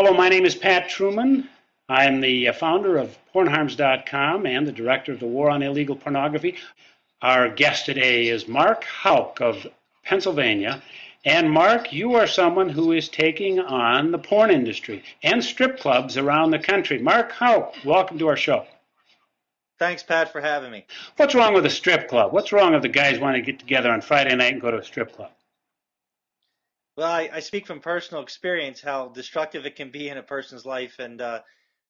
Hello, my name is Pat Truman. I'm the founder of Pornharms.com and the director of the War on Illegal Pornography. Our guest today is Mark Houck of Pennsylvania. And Mark, you are someone who is taking on the porn industry and strip clubs around the country. Mark Houck, welcome to our show. Thanks, Pat, for having me. What's wrong with a strip club? What's wrong if the guys want to get together on Friday night and go to a strip club? Well, I speak from personal experience how destructive it can be in a person's life, and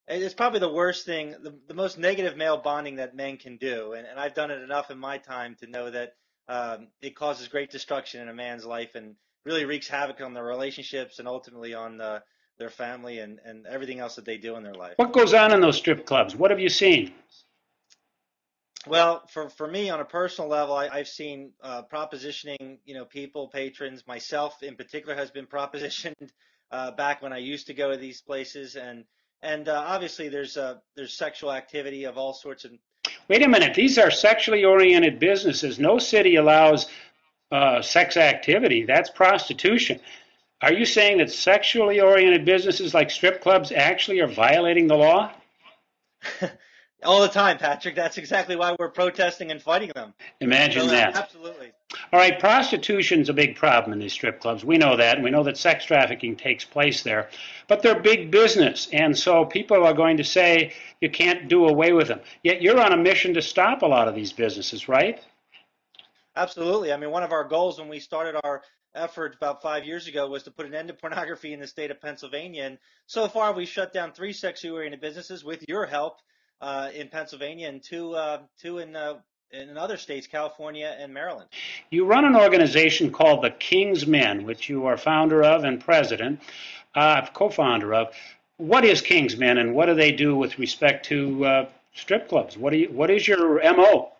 it's probably the worst thing, the most negative male bonding that men can do. And I've done it enough in my time to know that it causes great destruction in a man's life and really wreaks havoc on their relationships and ultimately on their family and everything else that they do in their life. What goes on in those strip clubs? What have you seen? Well, for me on a personal level, I've seen propositioning, people, patrons, myself in particular has been propositioned back when I used to go to these places, and obviously there's sexual activity of all sorts of. Wait a minute, these are sexually oriented businesses. No city allows sex activity. That's prostitution. Are you saying that sexually oriented businesses like strip clubs actually are violating the law? All the time, Patrick. That's exactly why we're protesting and fighting them. Imagine So, that. absolutely. All right, prostitution's a big problem in these strip clubs. We know that, and we know that sex trafficking takes place there. But they're big business, and so people are going to say you can't do away with them. Yet you're on a mission to stop a lot of these businesses, right? Absolutely. I mean, one of our goals when we started our effort about 5 years ago was to put an end to pornography in the state of Pennsylvania. And so far, we've shut down 3 sexually oriented businesses with your help in Pennsylvania and two in other states, California and Maryland. You run an organization called the King's Men, which you are founder of and president, co-founder of. What is King's Men, and what do they do with respect to strip clubs? What is your MO?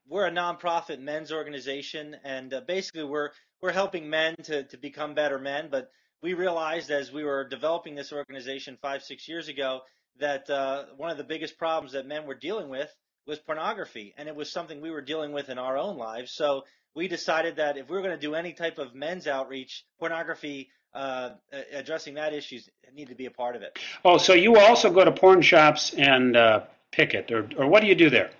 We're a nonprofit men's organization, and basically we're helping men to become better men. But we realized as we were developing this organization 5 6 years ago that one of the biggest problems that men were dealing with was pornography, and it was something we were dealing with in our own lives. So we decided that if we were going to do any type of men's outreach, pornography, addressing that issues need to be a part of it. Oh, so you also go to porn shops and picket, or what do you do there?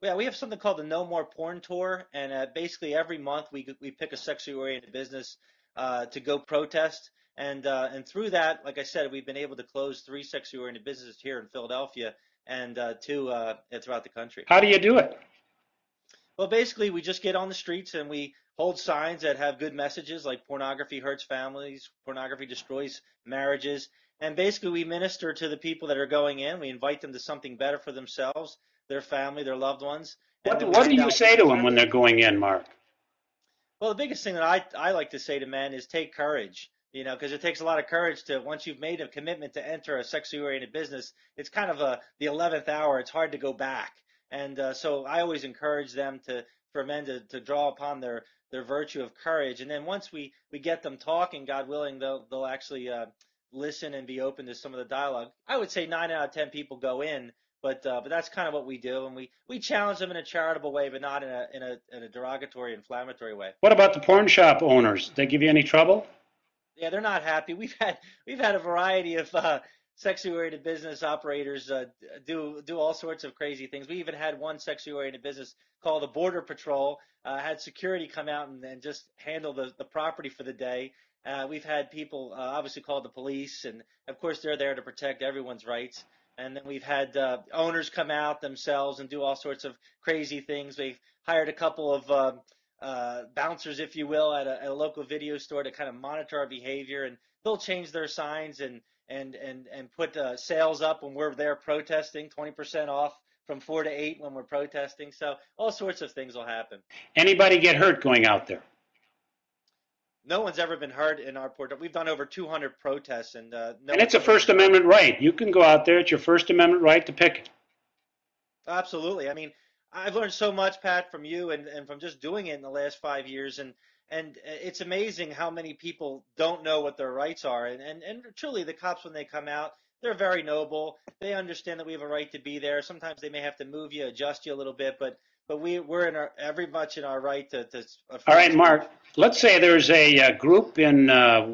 Yeah, we have something called the No More Porn Tour, and basically every month we pick a sexually oriented business to go protest, and through that, like I said, we've been able to close 3 sexually oriented businesses here in Philadelphia and two throughout the country. How do you do it? Well, basically, we just get on the streets and we hold signs that have good messages like pornography hurts families, pornography destroys marriages, and basically we minister to the people that are going in. We invite them to something better for themselves, their family, their loved ones, and then we What do you establish say to a them when they're going in, Mark? well, the biggest thing that I like to say to men is take courage, because it takes a lot of courage to, once you've made a commitment to enter a sexually oriented business, it's kind of the 11th hour. It's hard to go back. And so I always encourage them for men to draw upon their virtue of courage. And then once we get them talking, God willing, they'll actually listen and be open to some of the dialogue. I would say 9 out of 10 people go in, but that's kind of what we do, and we challenge them in a charitable way, but not in a derogatory, inflammatory way. What about the porn shop owners? They give you any trouble? Yeah, they're not happy. We've had a variety of sexually oriented business operators do all sorts of crazy things. We even had one sexually oriented business called the Border Patrol had security come out and just handle the property for the day. We've had people obviously call the police, and of course they're there to protect everyone's rights. And then we've had owners come out themselves and do all sorts of crazy things. We've hired a couple of bouncers, if you will, at a local video store to kind of monitor our behavior, and they'll change their signs and put sales up when we're there protesting, 20% off from 4 to 8 when we're protesting. So all sorts of things will happen. Anybody get hurt going out there? No one's ever been hurt in our port. We've done over 200 protests, and no And it's one's a ever First been hurt. Amendment right. You can go out there. It's your First Amendment right to picket. Absolutely. I mean, I've learned so much, Pat, from you and from just doing it in the last 5 years. And it's amazing how many people don't know what their rights are. And truly, the cops, when they come out, they're very noble. They understand that we have a right to be there. Sometimes they may have to move you, adjust you a little bit, but but we're very much in our right to All free right, speech. Mark. Let's say there's a group in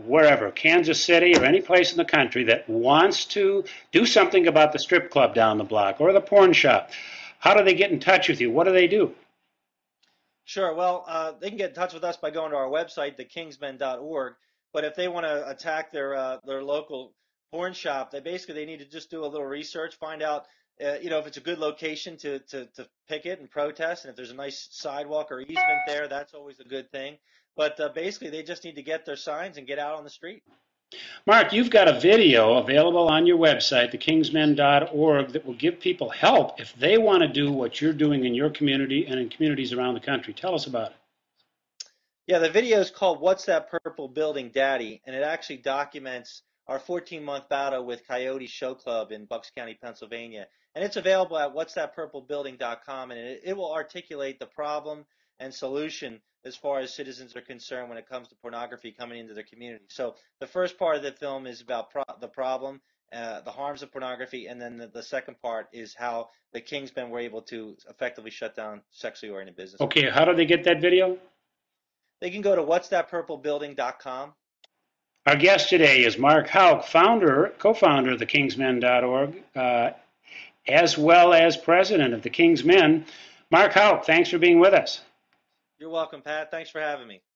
wherever, Kansas City or any place in the country that wants to do something about the strip club down the block or the porn shop. How do they get in touch with you? What do they do? Sure. Well, they can get in touch with us by going to our website, thekingsmen.org. But if they want to attack their local porn shop, they need to just do a little research, find out if it's a good location to picket and protest, and if there's a nice sidewalk or easement there, that's always a good thing. But basically, they just need to get their signs and get out on the street. Mark, you've got a video available on your website, thekingsmen.org, that will give people help if they want to do what you're doing in your community and in communities around the country. Tell us about it. Yeah, the video is called "What's That Purple Building, Daddy?" and it actually documents our 14-month battle with Coyote Show Club in Bucks County, Pennsylvania. And it's available at whatsthatpurplebuilding.com, and it will articulate the problem and solution as far as citizens are concerned when it comes to pornography coming into their community. So the first part of the film is about the problem, the harms of pornography, and then the second part is how the Kingsmen were able to effectively shut down sexually oriented business. Okay, how do they get that video? They can go to whatsthatpurplebuilding.com. Our guest today is Mark Houck, co-founder of thekingsmen.org, as well as president of the Kingsmen. Mark Houck, thanks for being with us. You're welcome, Pat. Thanks for having me.